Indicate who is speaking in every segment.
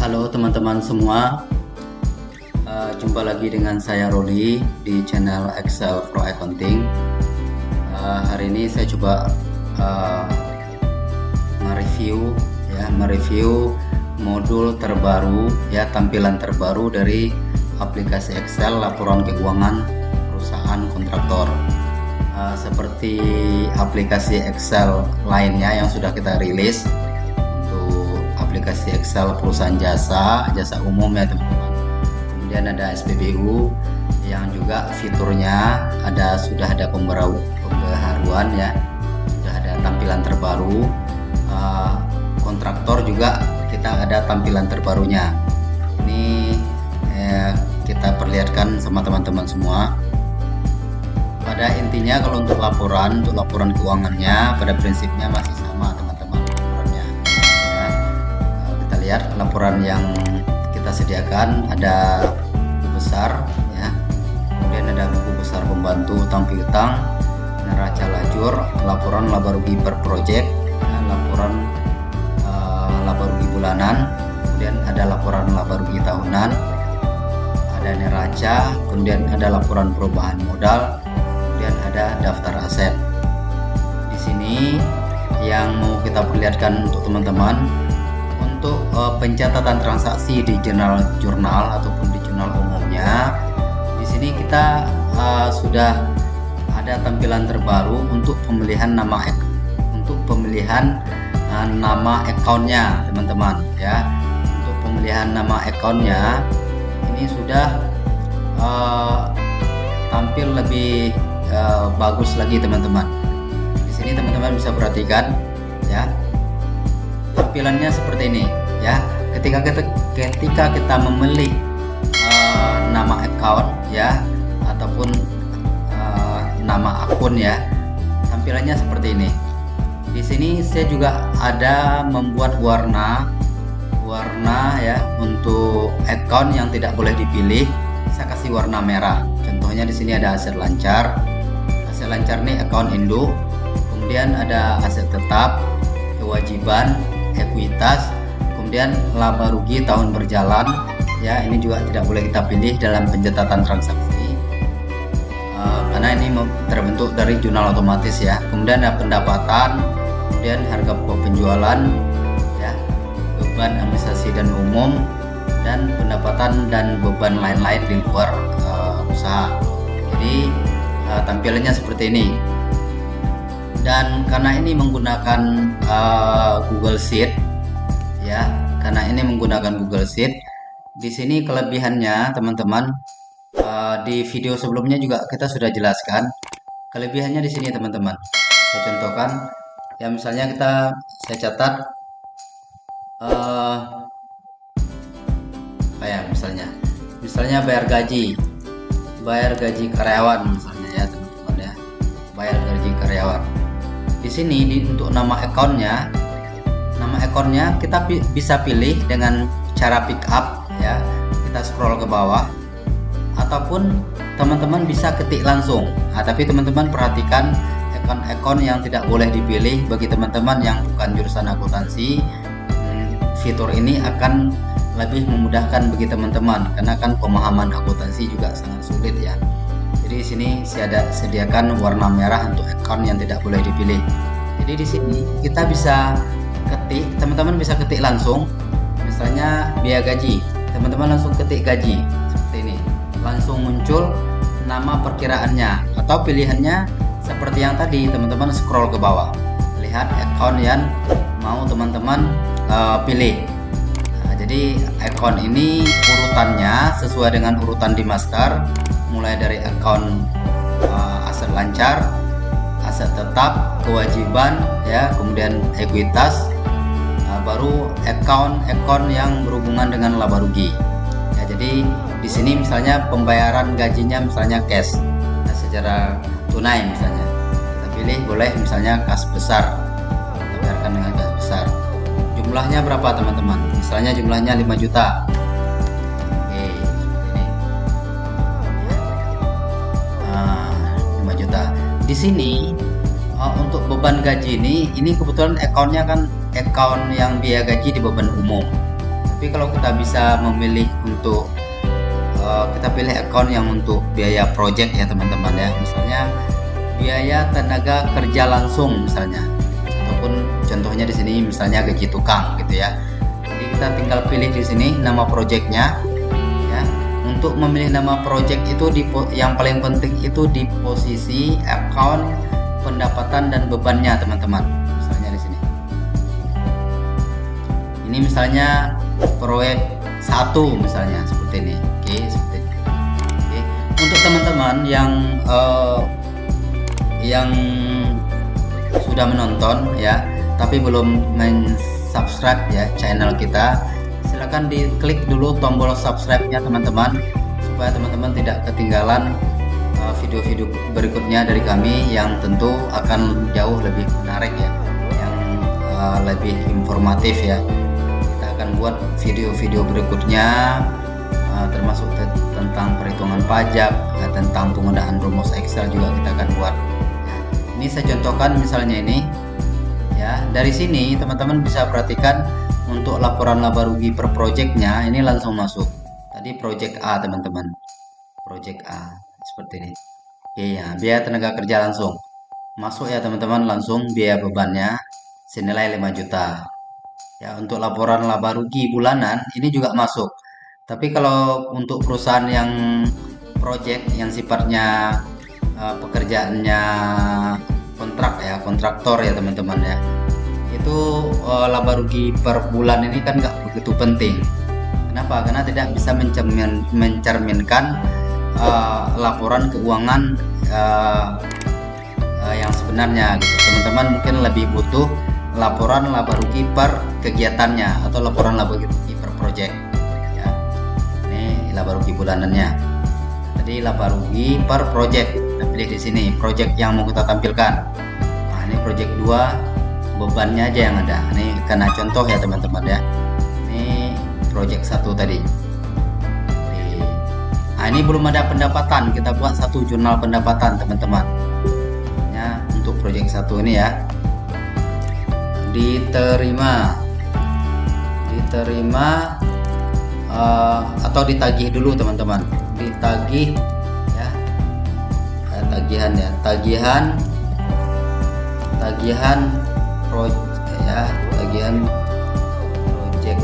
Speaker 1: Halo teman-teman semua, jumpa lagi dengan saya Roli di channel Excel Pro Accounting. Hari ini saya coba mereview modul terbaru, tampilan terbaru dari aplikasi Excel laporan keuangan perusahaan kontraktor. Seperti aplikasi Excel lainnya yang sudah kita rilis, aplikasi Excel perusahaan jasa umum ya teman-teman. Kemudian ada SPBU yang juga fiturnya sudah ada pembaharuan ya, sudah ada tampilan terbaru. Kontraktor juga kita ada tampilan terbarunya. Ini kita perlihatkan sama teman-teman semua. Pada intinya kalau untuk laporan keuangannya pada prinsipnya masih sama teman-teman. Lihat laporan yang kita sediakan, ada buku besar ya, kemudian ada buku besar pembantu utang piutang, neraca lajur, laporan laba rugi per project, laporan laba rugi bulanan, kemudian ada laporan laba rugi tahunan, ada neraca, kemudian ada laporan perubahan modal, kemudian ada daftar aset. Di sini yang mau kita perlihatkan untuk teman-teman, untuk pencatatan transaksi di jurnal ataupun di jurnal umumnya, di sini kita sudah ada tampilan terbaru untuk pemilihan nama accountnya teman-teman ya. Untuk pemilihan nama accountnya ini sudah tampil lebih bagus lagi teman-teman. Di sini teman-teman bisa perhatikan ya, tampilannya seperti ini ya. Ketika kita memilih nama account ya, ataupun nama akun ya, tampilannya seperti ini. Di sini saya juga ada membuat warna ya untuk account yang tidak boleh dipilih. Saya kasih warna merah. Contohnya di sini ada aset lancar. Aset lancar nih account induk. Kemudian ada aset tetap, kewajiban, ekuitas, kemudian laba rugi tahun berjalan ya. Ini juga tidak boleh kita pilih dalam pencatatan transaksi karena ini terbentuk dari jurnal otomatis ya. Kemudian ada pendapatan, kemudian harga pokok penjualan ya, beban administrasi dan umum, dan pendapatan dan beban lain-lain di luar usaha. Jadi tampilannya seperti ini. Dan karena ini menggunakan Google Sheet ya, di sini kelebihannya teman-teman, di video sebelumnya juga kita sudah jelaskan kelebihannya di sini teman-teman. Saya contohkan ya, misalnya saya catat misalnya bayar gaji karyawan misalnya ya teman-teman ya, bayar gaji karyawan. Di sini untuk nama accountnya kita bisa pilih dengan cara pick up ya. Kita scroll ke bawah ataupun teman-teman bisa ketik langsung. Tapi teman-teman perhatikan account yang tidak boleh dipilih. Bagi teman-teman yang bukan jurusan akuntansi, fitur ini akan lebih memudahkan bagi teman-teman karena kan pemahaman akuntansi juga sangat sulit ya. Jadi di sini saya sediakan warna merah untuk account yang tidak boleh dipilih. Jadi di sini kita bisa ketik, teman-teman bisa ketik langsung. Misalnya biaya gaji, teman-teman langsung ketik gaji seperti ini, langsung muncul nama perkiraannya. Atau pilihannya seperti yang tadi, teman-teman scroll ke bawah, lihat account yang mau teman-teman pilih. Jadi account ini urutannya sesuai dengan urutan di master, mulai dari account aset lancar, aset tetap, kewajiban ya, kemudian ekuitas, baru account yang berhubungan dengan laba rugi ya. Jadi di sini misalnya pembayaran gajinya misalnya cash ya, secara tunai misalnya kita pilih, boleh misalnya kas besar, kita bayarkan dengan kas besar. Jumlahnya berapa teman-teman? Misalnya jumlahnya 5 juta. Oke, ini 5 juta. Di sini untuk beban gaji ini kebetulan accountnya kan account yang biaya gaji di beban umum. Tapi kalau kita bisa memilih untuk kita pilih account yang untuk biaya project ya teman-teman ya, misalnya biaya tenaga kerja langsung misalnya, ataupun contohnya di sini misalnya gaji tukang gitu ya. Jadi kita tinggal pilih di sini nama projectnya ya. Untuk memilih nama project itu yang paling penting itu di posisi account pendapatan dan bebannya teman-teman. Misalnya di sini. Ini misalnya proyek 1 misalnya seperti ini. Oke, seperti ini. Oke. Untuk teman-teman yang sudah menonton ya, tapi belum subscribe ya channel kita, silahkan diklik dulu tombol subscribe-nya teman-teman, supaya teman-teman tidak ketinggalan video-video berikutnya dari kami yang tentu akan jauh lebih menarik ya, yang lebih informatif ya. Kita akan buat video-video berikutnya termasuk tentang perhitungan pajak, tentang penggunaan rumus Excel juga kita akan buat. Ini saya contohkan misalnya ini ya. Dari sini teman-teman bisa perhatikan untuk laporan laba rugi per projectnya ini langsung masuk. Tadi project A teman-teman, project A seperti ini. Oke ya, biaya tenaga kerja langsung masuk ya teman-teman, langsung biaya bebannya senilai 5 juta. Ya, untuk laporan laba rugi bulanan ini juga masuk. Tapi kalau untuk perusahaan yang project yang sifatnya pekerjaannya kontrak ya, kontraktor ya teman-teman ya, itu laba rugi per bulan ini kan nggak begitu penting. Kenapa? Karena tidak bisa mencerminkan laporan keuangan yang sebenarnya gitu. Teman-teman mungkin lebih butuh laporan laba rugi per kegiatannya atau laporan laba rugi per project ya. Ini laba rugi bulanannya. Tadi laba rugi per project. Kita pilih di sini project yang mau kita tampilkan. Nah, ini project 2, bebannya aja yang ada. Ini karena contoh ya teman-teman ya. Ini project 1 tadi. Nah, ini belum ada pendapatan, kita buat satu jurnal pendapatan teman-teman ya. Untuk project 1 ini ya, diterima atau ditagih dulu teman-teman, ditagih ya, tagihan ya, tagihan project ya, tagihan project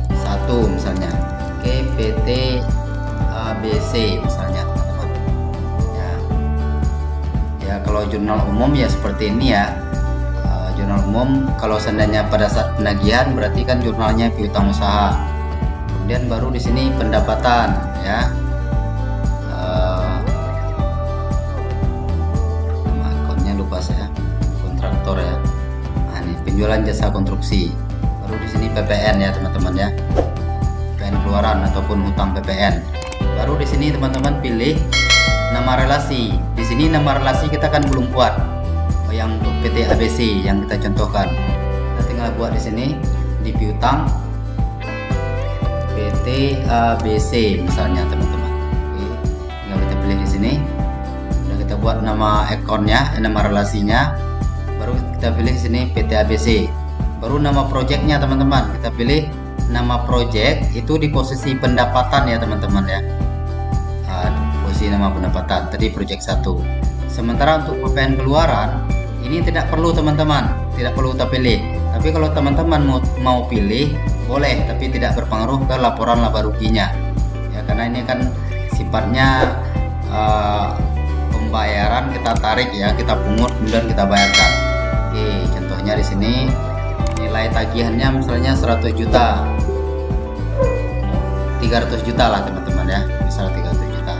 Speaker 1: 1 misalnya. Oke, PT ABC misalnya teman-teman ya. Ya kalau jurnal umum ya seperti ini ya. Jurnal umum kalau seandainya pada saat penagihan berarti kan jurnalnya piutang usaha. Kemudian baru di sini pendapatan ya. Akunnya lupa saya, kontraktor ya. Nah, ini penjualan jasa konstruksi. Baru di sini PPN ya teman-teman ya. Keluaran ataupun hutang PPN. Baru di sini teman-teman pilih nama relasi. Di sini nama relasi kita kan belum buat. Yang untuk PT ABC yang kita contohkan. Kita tinggal buat di sini di piutang PT ABC misalnya teman-teman. Oke, tinggal kita pilih di sini. Udah kita buat nama akunnya, nama relasinya. Baru kita pilih di sini PT ABC. Baru nama projectnya teman-teman. Kita pilih nama project itu di posisi pendapatan ya teman-teman ya. Posisi nama pendapatan tadi project 1. Sementara untuk PPN keluaran ini tidak perlu teman-teman, tidak perlu kita pilih. Tapi kalau teman-teman mau pilih boleh, tapi tidak berpengaruh ke laporan laba ruginya ya, karena ini kan sifatnya pembayaran, kita tarik ya, kita pungut kemudian kita bayarkan. Oke, contohnya di sini nilai tagihannya misalnya 100 juta, 300 juta lah teman-teman ya, misalnya 300 juta.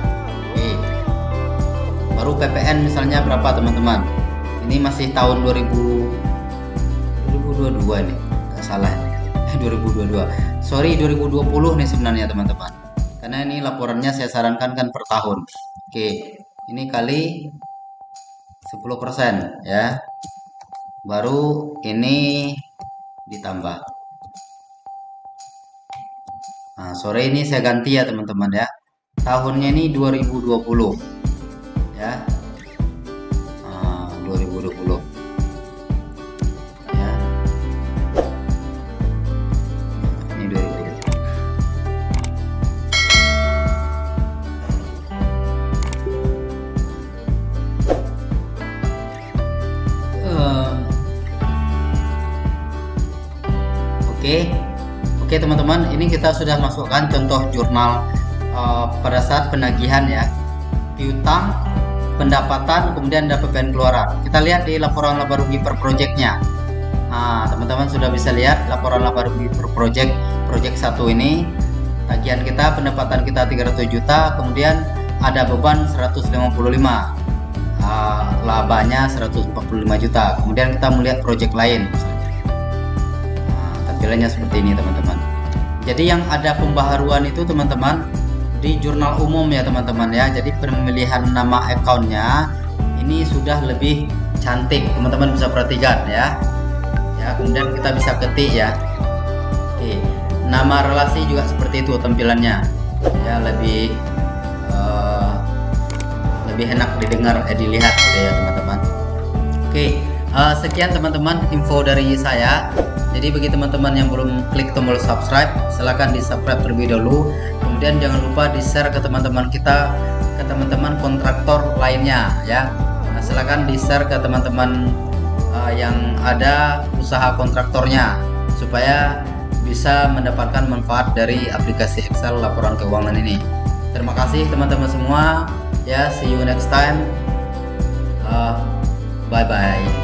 Speaker 1: Oke, baru PPN misalnya berapa teman-teman? Ini masih tahun 2022 ini, nggak salah 2022, sorry 2020 nih sebenarnya teman-teman, karena ini laporannya saya sarankan kan per tahun. Oke, ini kali 10% ya, baru ini ditambah. Nah, sore ini saya ganti ya teman-teman ya, tahunnya ini 2020 ya. 2020 ya. Oke teman-teman, ini kita sudah masukkan contoh jurnal pada saat penagihan ya, piutang, pendapatan, kemudian ada PPN keluaran. Kita lihat di laporan laba rugi per projectnya. Nah, teman-teman sudah bisa lihat laporan laba rugi per project 1 ini. Tagihan kita, pendapatan kita 300 juta, kemudian ada beban 155, labanya 145 juta. Kemudian kita melihat project lain. Nah, tampilannya seperti ini teman-teman. Jadi yang ada pembaharuan itu teman-teman di jurnal umum ya teman-teman ya. Jadi pemilihan nama akunnya ini sudah lebih cantik, teman-teman bisa perhatikan ya. Kemudian kita bisa ketik ya. Oke, nama relasi juga seperti itu tampilannya ya, lebih enak didengar, dilihat ya teman-teman. Oke, sekian teman-teman info dari saya. Jadi bagi teman-teman yang belum klik tombol subscribe, silahkan di subscribe terlebih dahulu. Kemudian jangan lupa di share ke teman-teman kita, ke teman-teman kontraktor lainnya ya. Nah, silahkan di share ke teman-teman yang ada usaha kontraktornya, supaya bisa mendapatkan manfaat dari aplikasi Excel laporan keuangan ini. Terima kasih teman-teman semua ya, see you next time, bye bye.